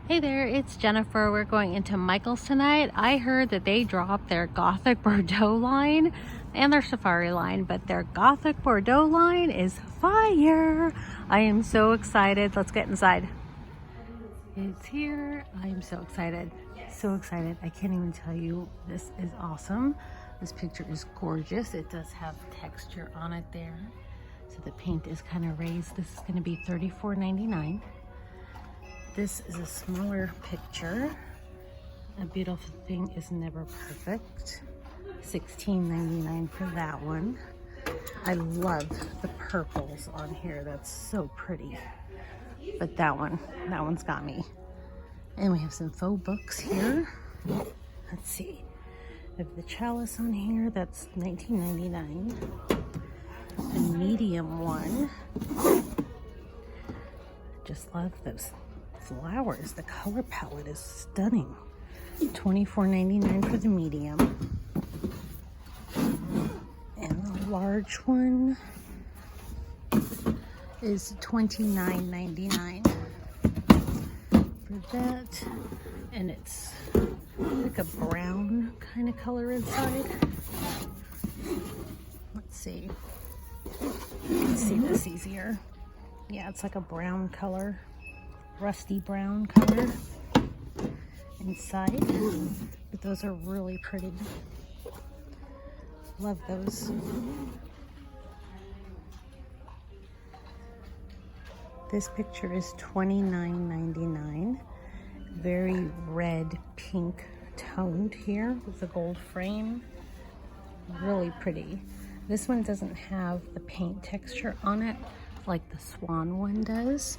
Hey there, it's Jennifer. We're going into Michael's tonight. I heard that they dropped their Gothic Bordeaux line and their Safari line, but their Gothic Bordeaux line is fire. I am so excited. Let's get inside. It's here. I am so excited. So excited. I can't even tell you. This is awesome. This picture is gorgeous. It does have texture on it there. So the paint is kind of raised. This is going to be $34.99. This is a smaller picture. A beautiful thing is never perfect. $16.99 for that one. I love the purples on here. That's so pretty. But that one's got me. And we have some faux books here. Let's see. We have the chalice on here. That's $19.99. The medium one. Just love those flowers. The color palette is stunning. $24.99 for the medium. And the large one is $29.99 for that. And it's like a brown kind of color inside. Let's see. You can see this easier. Yeah, it's like a brown color. Rusty brown color inside, but those are really pretty. Love those. This picture is $29.99. Very red pink toned here with the gold frame. Really pretty. This one doesn't have the paint texture on it like the swan one does.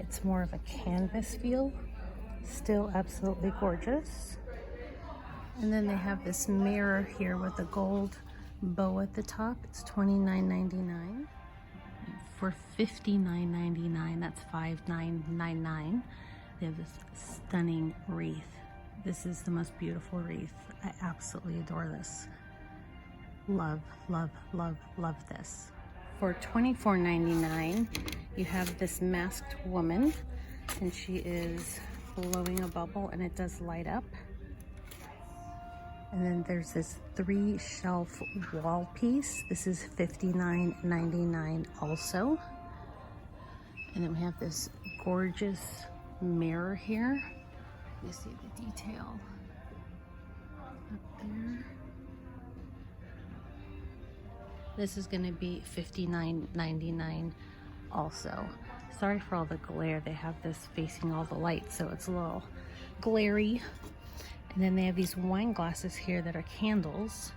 It's more of a canvas feel. Still absolutely gorgeous. And then they have this mirror here with a gold bow at the top. It's $29.99. For $59.99, that's $59.99. They have this stunning wreath. This is the most beautiful wreath. I absolutely adore this. Love, love, love, love this. For $24.99, you have this masked woman, and she is blowing a bubble, and it does light up. And then there's this 3-shelf wall piece. This is $59.99 also. And then we have this gorgeous mirror here. You see the detail up there. This is going to be $59.99 also. Sorry for all the glare. They have this facing all the light, so it's a little glary. And then they have these wine glasses here that are candles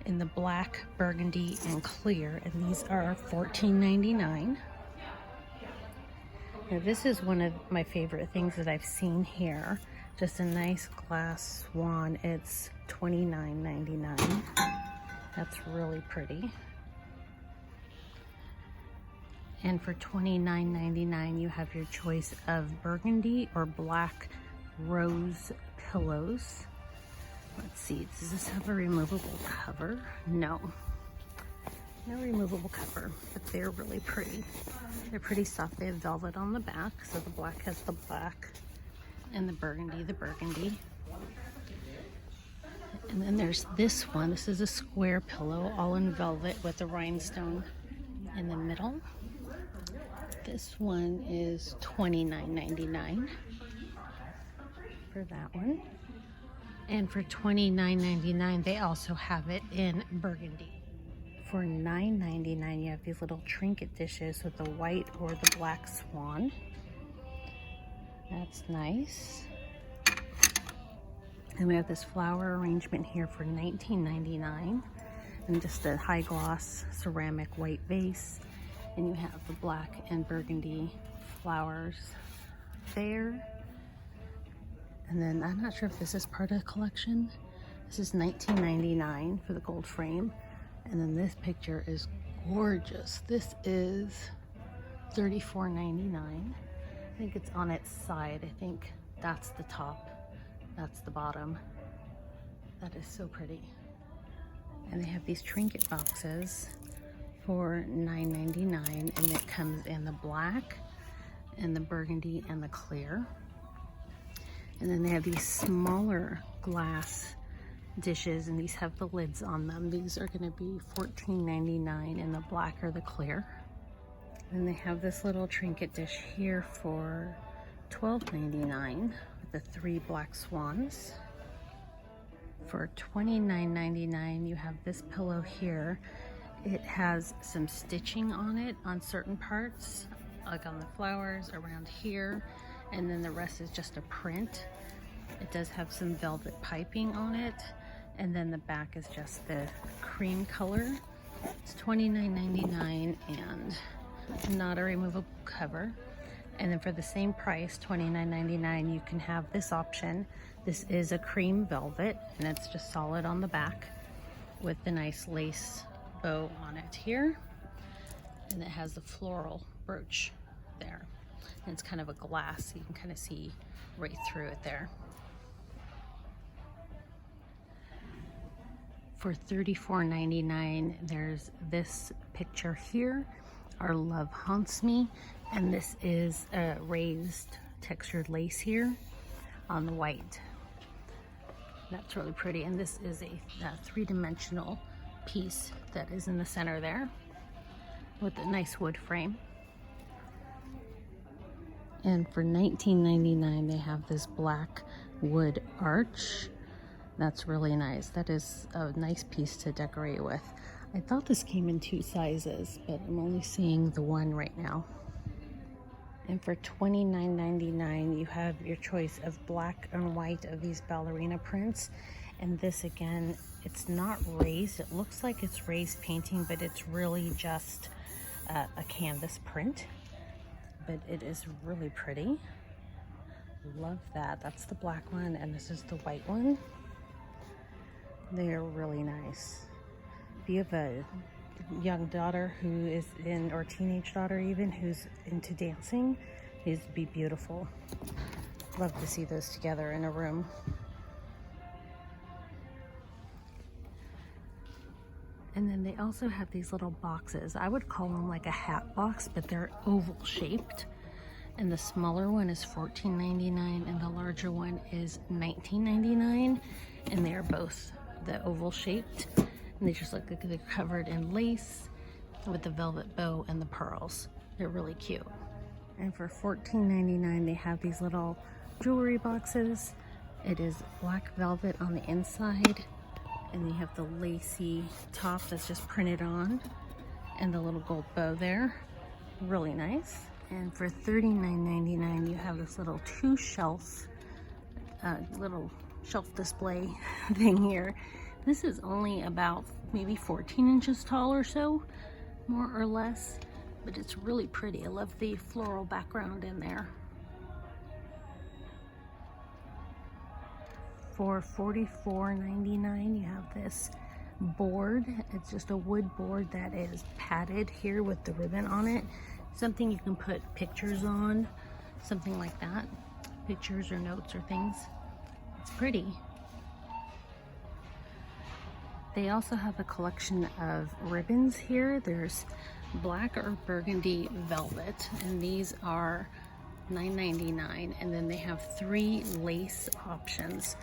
in the black, burgundy, and clear. And these are $14.99. Now this is one of my favorite things that I've seen here. Just a nice glass swan. It's $29.99. That's really pretty. And for $29.99, you have your choice of burgundy or black rose pillows. Let's see, does this have a removable cover? No. No removable cover, but they're really pretty. They're pretty soft. They have velvet on the back, so the black has the black, and the burgundy, And then there's this one. This is a square pillow, all in velvet with a rhinestone in the middle. This one is $29.99 for that one. And for $29.99, they also have it in burgundy. For $9.99, you have these little trinket dishes with the white or the black swan. That's nice. And we have this flower arrangement here for $19.99, and just a high gloss ceramic white vase. And you have the black and burgundy flowers there. And then I'm not sure if this is part of the collection. This is $19.99 for the gold frame. And then this picture is gorgeous. This is $34.99. I think it's on its side. I think that's the top. That's the bottom. That is so pretty. And they have these trinket boxes for $9.99, and it comes in the black and the burgundy and the clear. And then they have these smaller glass dishes, and these have the lids on them. These are going to be $14.99 in the black or the clear. And they have this little trinket dish here for $12.99 with the 3 black swans. For $29.99 you have this pillow here. It has some stitching on it on certain parts, like on the flowers around here, and then the rest is just a print. It does have some velvet piping on it, and then the back is just the cream color. It's $29.99 and not a removable cover. And then for the same price, $29.99, you can have this option. This is a cream velvet, and it's just solid on the back with the nice lace bow on it here. And it has the floral brooch there. And it's kind of a glass, so you can kind of see right through it there. For $34.99, there's this picture here, Our Love Haunts Me, and this is a raised textured lace here on the white. That's really pretty, and this is a three-dimensional piece that is in the center there with a nice wood frame. And for $19.99, they have this black wood arch. That's really nice. That is a nice piece to decorate with. I thought this came in 2 sizes, but I'm only seeing the one right now. And for $29.99, you have your choice of black and white of these ballerina prints. And this, again, it's not raised. It looks like it's raised painting, but it's really just a canvas print. But it is really pretty. Love that. That's the black one, and this is the white one. They are really nice. If you have a young daughter who is in, or teenage daughter even, who's into dancing, these would be beautiful. Love to see those together in a room. And then they also have these little boxes. I would call them like a hat box, but they're oval shaped. And the smaller one is $14.99 and the larger one is $19.99. And they are both the oval shaped. And they just look like they're covered in lace with the velvet bow and the pearls. They're really cute. And for $14.99, they have these little jewelry boxes. It is black velvet on the inside, and you have the lacy top that's just printed on, and the little gold bow there. Really nice. And for $39.99, you have this little 2 shelf, little shelf display thing here. This is only about maybe 14 inches tall or so, more or less, but it's really pretty. I love the floral background in there. For $44.99, you have this board. It's just a wood board that is padded here with the ribbon on it. Something you can put pictures on, something like that. Pictures or notes or things. It's pretty. They also have a collection of ribbons here. There's black or burgundy velvet, and these are $9.99. And then they have 3 lace options.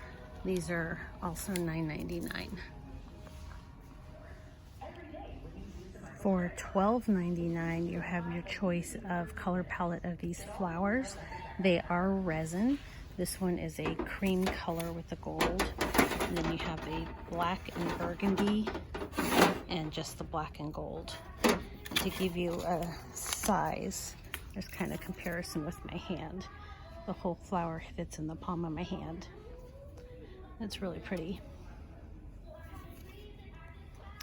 These are also $9.99. For $12.99, you have your choice of color palette of these flowers. They are resin. This one is a cream color with the gold. And then you have a black and burgundy and just the black and gold. And to give you a size, there's kind of comparison with my hand. The whole flower fits in the palm of my hand. That's really pretty.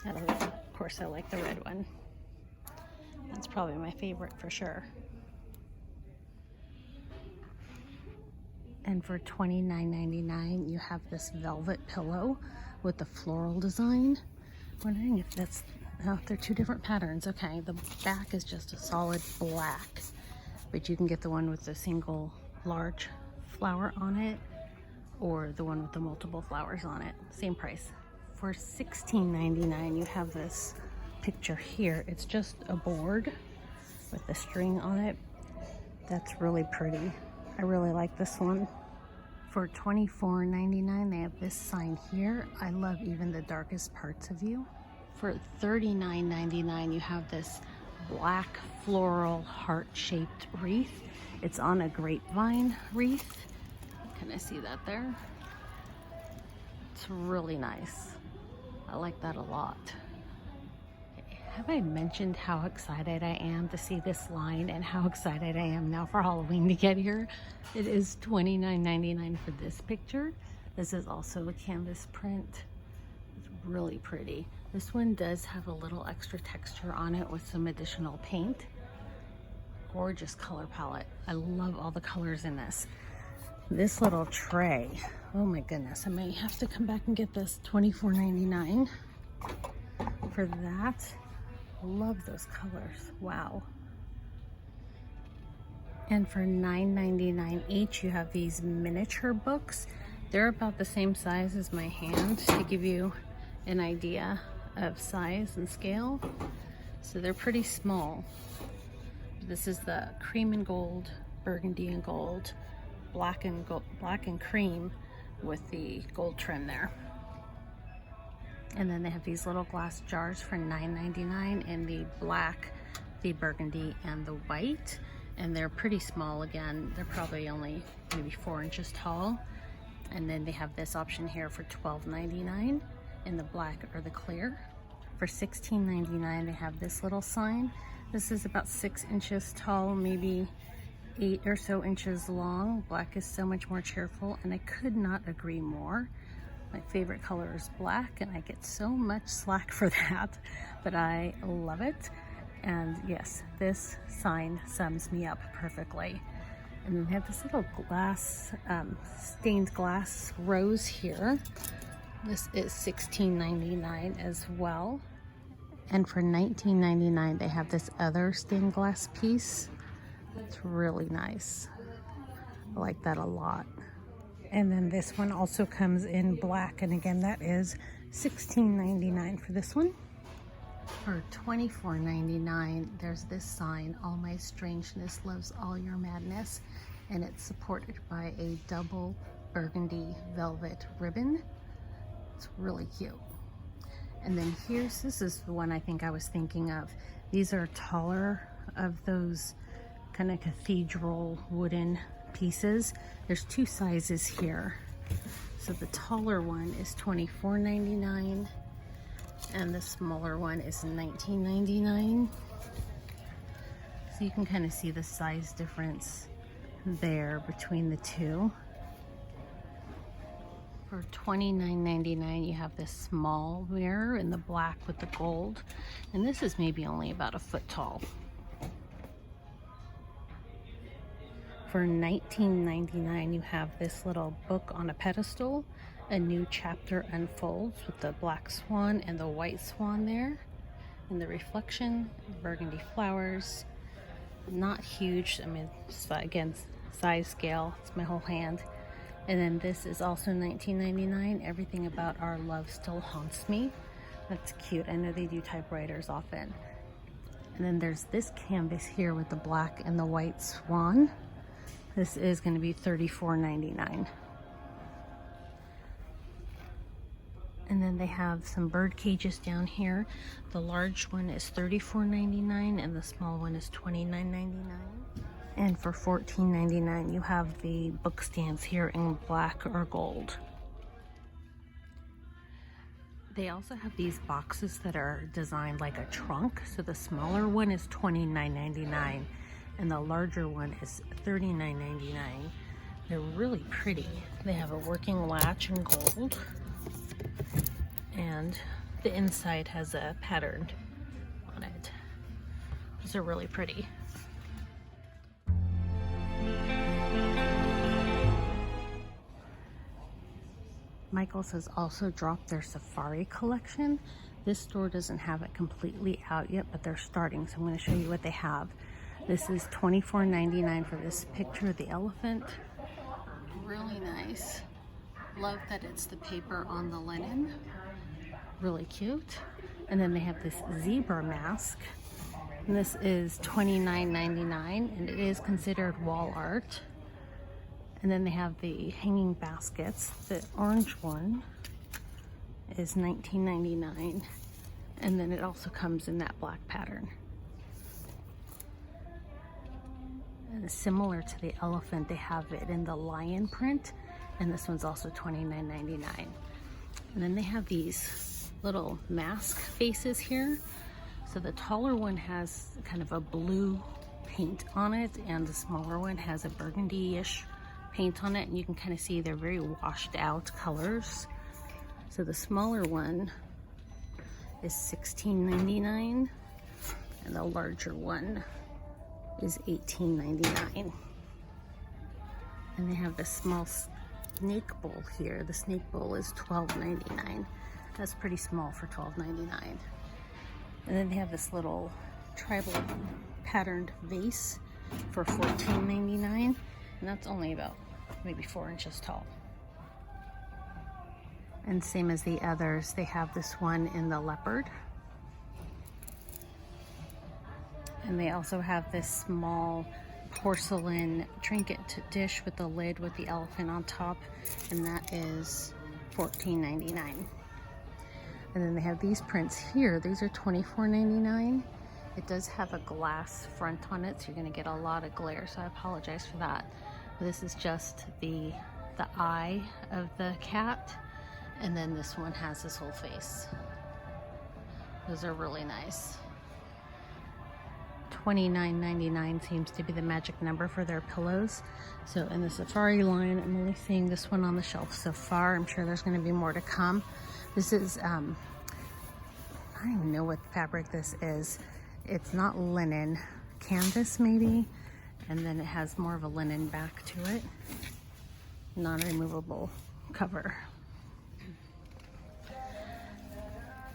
Of course, I like the red one. That's probably my favorite for sure. And for $29.99, you have this velvet pillow with the floral design. Wondering if that's, oh, they're 2 different patterns. Okay, the back is just a solid black, but you can get the one with the single large flower on it, or the one with the multiple flowers on it. Same price. For $16.99, you have this picture here. It's just a board with a string on it. That's really pretty. I really like this one For $24.99, they have this sign here. I love even the darkest parts of you. For $39.99, you have this black floral heart-shaped wreath. It's on a grapevine wreath. Can I see that there? It's really nice. I like that a lot. Have I mentioned how excited I am to see this line and how excited I am now for Halloween to get here? It is $29.99 for this picture. This is also a canvas print. It's really pretty. This one does have a little extra texture on it with some additional paint. Gorgeous color palette. I love all the colors in this. This little tray, oh my goodness, I may have to come back and get this. $24.99 for that. Love those colors. Wow. And for $9.99 each, you have these miniature books. They're about the same size as my hand to give you an idea of size and scale. So they're pretty small. This is the cream and gold, burgundy and gold, black and cream with the gold trim there. And then they have these little glass jars for $9.99 in the black, the burgundy, and the white. And they're pretty small again. They're probably only maybe 4 inches tall. And then they have this option here for $12.99 in the black or the clear. For $16.99, they have this little sign. This is about 6 inches tall, maybe 8 or so inches long. Black is so much more cheerful, and I could not agree more. My favorite color is black, and I get so much slack for that, but I love it. And yes, this sign sums me up perfectly. And then they have this little glass, stained glass rose here. This is $16.99 as well. And for $19.99, they have this other stained glass piece. It's really nice. I like that a lot. And then this one also comes in black, and again, that is $16.99 for this one. For $24.99, there's this sign, "All my strangeness loves all your madness," and it's supported by a double burgundy velvet ribbon. It's really cute. And then this is the one I think I was thinking of. These are taller of those kind of cathedral wooden pieces. There's 2 sizes here. So the taller one is $24.99 and the smaller one is $19.99. So you can kind of see the size difference there between the two. For $29.99, you have this small mirror in the black with the gold, and this is maybe only about a foot tall. For $19.99, you have this little book on a pedestal. A new chapter unfolds with the black swan and the white swan there. And the reflection, burgundy flowers. Not huge, I mean, again, size scale, it's my whole hand. And then this is also $19.99, Everything About Our Love Still Haunts Me. That's cute, I know they do typewriters often. And then there's this canvas here with the black and the white swan. This is going to be $34.99. And then they have some bird cages down here. The large one is $34.99 and the small one is $29.99. And for $14.99, you have the book stands here in black or gold. They also have these boxes that are designed like a trunk. So the smaller one is $29.99 and the larger one is $39.99. They're really pretty. They have a working latch in gold, and the inside has a pattern on it. These are really pretty. Michael's has also dropped their safari collection. This store doesn't have it completely out yet, but they're starting, so I'm going to show you what they have. This is $24.99 for this picture of the elephant. Really nice. Love that it's the paper on the linen. Really cute. And then they have this zebra mask. And this is $29.99 and it is considered wall art. And then they have the hanging baskets. The orange one is $19.99. And then it also comes in that black pattern. And similar to the elephant, they have it in the lion print. And this one's also $29.99. And then they have these little mask faces here. So the taller one has kind of a blue paint on it, and the smaller one has a burgundy-ish paint on it, and you can kind of see they're very washed out colors. So the smaller one is $16.99 and the larger one is $18.99. And they have this small snake bowl here. The snake bowl is $12.99. That's pretty small for $12.99. And then they have this little tribal patterned vase for $14.99, and that's only about maybe 4 inches tall. And same as the others, they have this one in the leopard. And they also have this small porcelain trinket dish with the lid with the elephant on top, and that is $14.99. And then they have these prints here. These are $24.99. It does have a glass front on it, so you're gonna get a lot of glare, so I apologize for that. But this is just the eye of the cat, and then this one has his whole face. Those are really nice. $29.99 seems to be the magic number for their pillows. So in the safari line, I'm only seeing this one on the shelf so far. I'm sure there's going to be more to come. This is, I don't even know what fabric this is. It's not linen, canvas maybe, and then it has more of a linen back to it. Non-removable cover.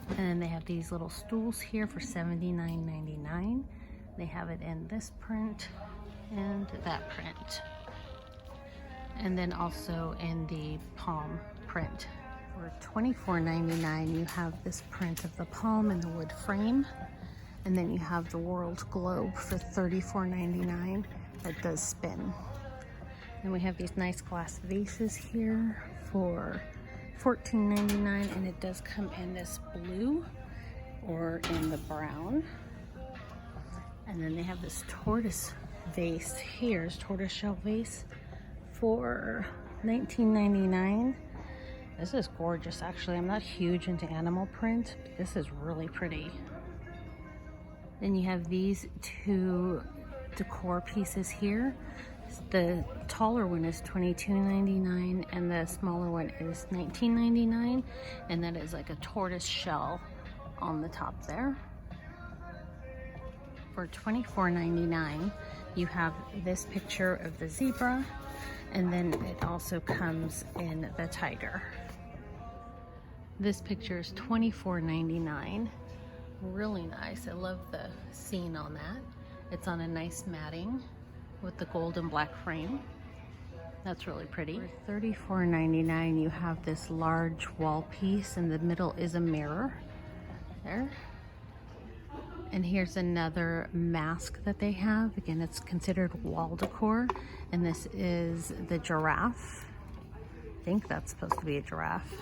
And then they have these little stools here for $79.99. They have it in this print and that print. And then also in the palm print. For $24.99, you have this print of the palm in the wood frame. And then you have the world globe for $34.99 that does spin. And we have these nice glass vases here for $14.99, and it does come in this blue or in the brown. And then they have this tortoise vase here, tortoiseshell vase for $19.99. This is gorgeous, actually. I'm not huge into animal print, but this is really pretty. Then you have these two decor pieces here. The taller one is $22.99 and the smaller one is $19.99, and that is like a tortoise shell on the top there. For $24.99, you have this picture of the zebra, and then it also comes in the tiger. This picture is $24.99. Really nice. I love the scene on that. It's on a nice matting with the gold and black frame. That's really pretty. For $34.99, you have this large wall piece. In the middle is a mirror there. And here's another mask that they have. Again, it's considered wall decor. And this is the giraffe. I think that's supposed to be a giraffe.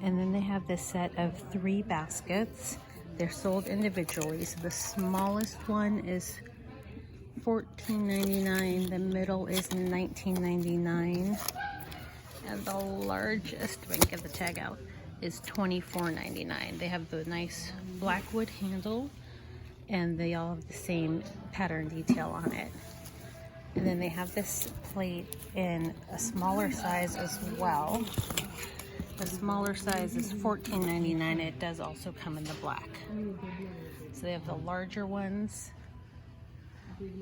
And then they have this set of 3 baskets. They're sold individually. So the smallest one is $14.99. The middle is $19.99. And the largest, if I can get the tag out, is $24.99. They have the nice black wood handle, and they all have the same pattern detail on it. And then they have this plate in a smaller size as well. The smaller size is $14.99. It does also come in the black. So they have the larger ones,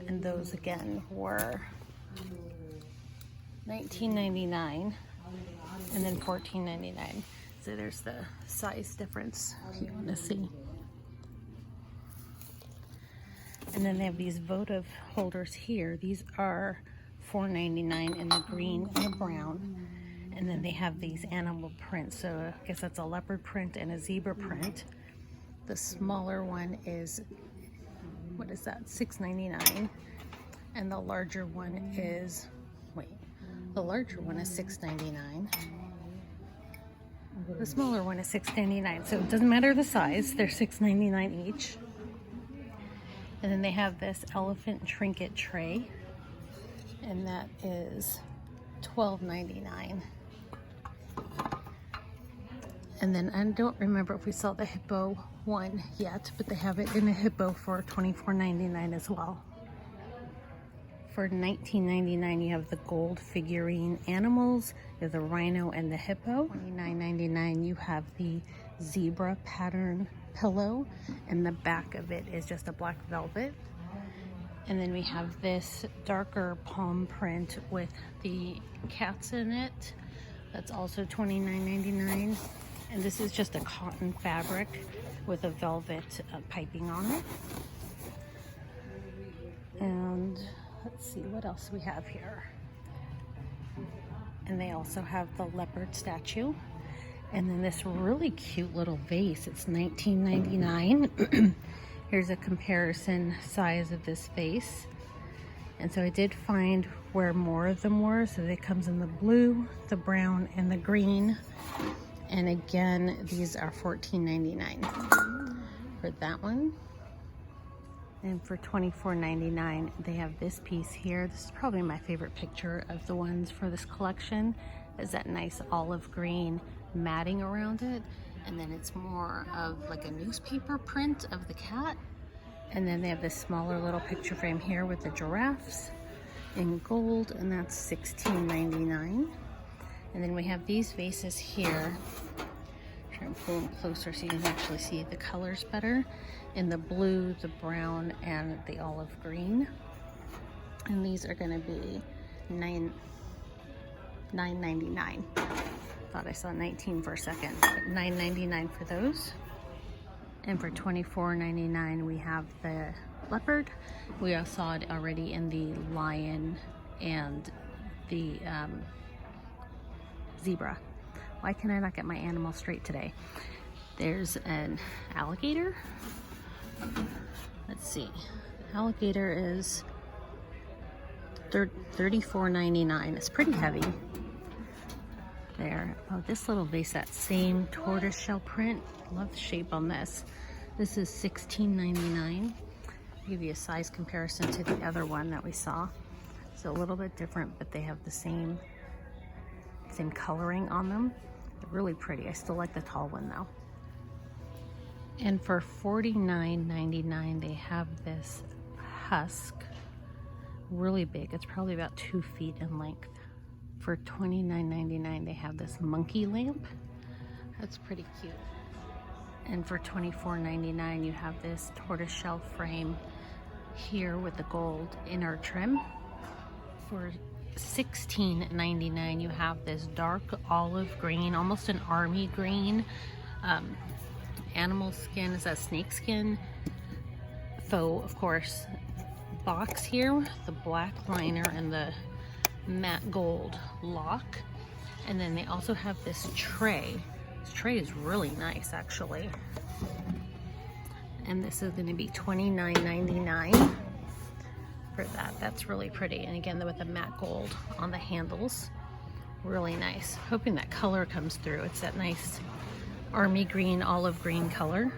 and those again were $19.99 and then $14.99. So there's the size difference if you want to see. And then they have these votive holders here. These are $4.99 in the green and the brown. And then they have these animal prints. So I guess that's a leopard print and a zebra print. The smaller one is, what is that, $6.99. And the larger one is, the larger one is $6.99. The smaller one is $6.99. So it doesn't matter the size, they're $6.99 each. And then they have this elephant trinket tray, and that is $12.99. And then I don't remember if we saw the hippo one yet, but they have it in a hippo for $24.99 as well. For $19.99, you have the gold figurine animals. You have the rhino and the hippo. $29.99, you have the zebra pattern pillow, and the back of it is just a black velvet. And then we have this darker palm print with the cats in it. That's also $29.99. And this is just a cotton fabric with a velvet piping on it. And let's see what else we have here. And they also have the leopard statue. And then this really cute little vase. It's $19.99. Here's a comparison size of this vase. And so I did find where more of them were. So it comes in the blue, the brown, and the green. And again, these are $14.99 for that one. And for $24.99, they have this piece here. This is probably my favorite picture of the ones for this collection. Is that nice olive green matting around it. And then it's more of like a newspaper print of the cat. And then they have this smaller little picture frame here with the giraffes in gold, and that's $16.99. And then we have these vases here. Try and pull them closer so you can actually see the colors better. In the blue, the brown, and the olive green. And these are going to be $9.99. Thought I saw 19 for a second, but $9.99 for those. And for $24.99, we have the leopard. We all saw it already in the lion and the zebra. Why can I not get my animal straight today? There's an alligator. Let's see. Alligator is $34.99. It's pretty heavy. There. Oh, this little vase, that same tortoise shell print. Love the shape on this. This is $16.99. I'll give you a size comparison to the other one that we saw. It's a little bit different, but they have the same coloring on them. They're really pretty. I still like the tall one though. And for $49.99, they have this husk, really big. It's probably about 2 feet in length. For $29.99, they have this monkey lamp. That's pretty cute. And for $24.99, you have this tortoiseshell frame here with the gold inner trim. For $16.99, you have this dark olive green, almost an army green, animal skin. Is that snake skin? Faux, of course, box here, the black liner and the matte gold lock. And then they also have this tray. This tray is really nice actually. And this is going to be $29.99 for that. That's really pretty. And again, with the matte gold on the handles. Really nice. Hoping that color comes through. It's that nice army green, olive green color.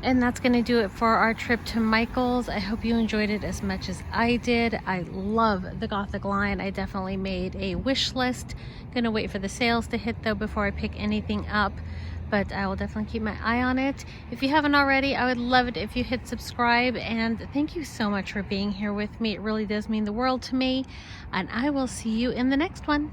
And that's going to do it for our trip to Michael's. I hope you enjoyed it as much as I did. I love the Gothic line. I definitely made a wish list. Gonna wait for the sales to hit though before I pick anything up. But I will definitely keep my eye on it. If you haven't already, I would love it if you hit subscribe. And thank you so much for being here with me. It really does mean the world to me. And I will see you in the next one.